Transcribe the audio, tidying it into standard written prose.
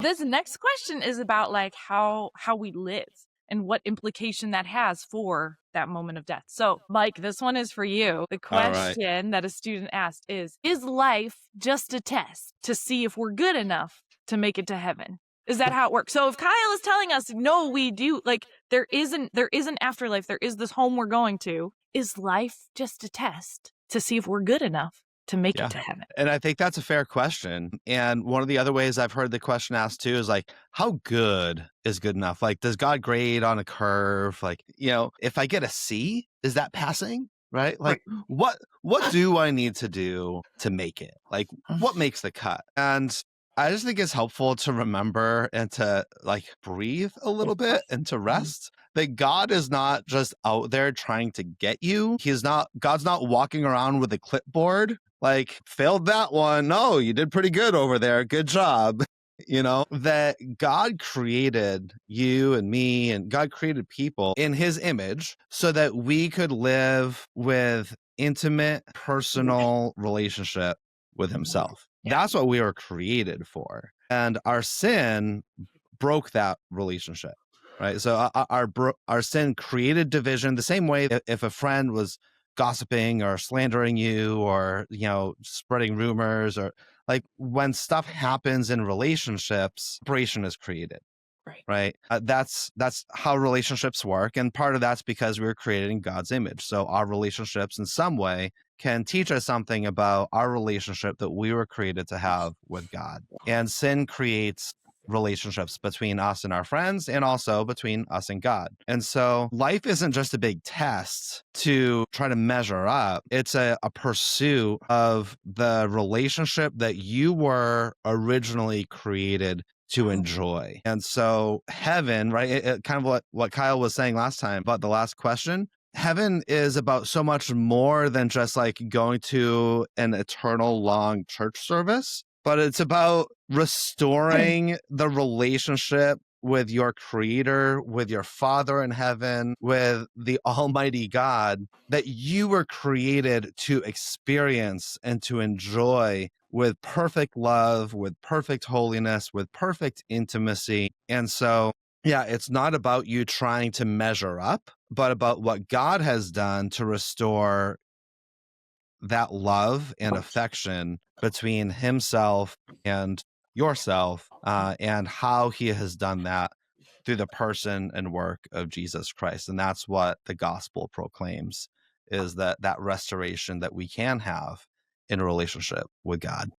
This next question is about like how we live and what implication that has for that moment of death. So, Mike, this one is for you. The All right. question that a student asked is life just a test to see if we're good enough to make it to heaven? Is that how it works? So if Kyle is telling us, no, we do, like there isn't afterlife, there is this home we're going to, is life just a test to see if we're good enough to make it Yeah. to heaven? And I think that's a fair question. And one of the other ways I've heard the question asked too is like, how good is good enough? Like, does God grade on a curve? Like, if I get a C, is that passing? Right? Like, Right. what do I need to do to make it? Like, what makes the cut? And I just think it's helpful to remember and to like breathe a little bit and to rest that God is not just out there trying to get you. God's not walking around with a clipboard like, failed that one. No, you did pretty good over there. Good job. That God created you and me, and God created people in his image so that we could live with intimate, personal relationship with himself. That's what we were created for. And our sin broke that relationship. Right. So our sin created division the same way if a friend was gossiping or slandering you or, spreading rumors or like when stuff happens in relationships, separation is created. Right. Right. That's how relationships work. And part of that's because we were created in God's image. So our relationships in some way can teach us something about our relationship that we were created to have with God. And sin creates relationships between us and our friends and also between us and God. And so life isn't just a big test to try to measure up. It's a pursuit of the relationship that you were originally created to enjoy. And so heaven, right? Kind of what Kyle was saying last time about the last question. Heaven is about so much more than just like going to an eternal long church service, but it's about restoring the relationship with your creator, with your Father in heaven, with the Almighty God that you were created to experience and to enjoy with perfect love, with perfect holiness, with perfect intimacy. And so, yeah, it's not about you trying to measure up, but about what God has done to restore that love and affection between himself and yourself, and how he has done that through the person and work of Jesus Christ. And that's what the gospel proclaims, is that restoration that we can have in a relationship with God.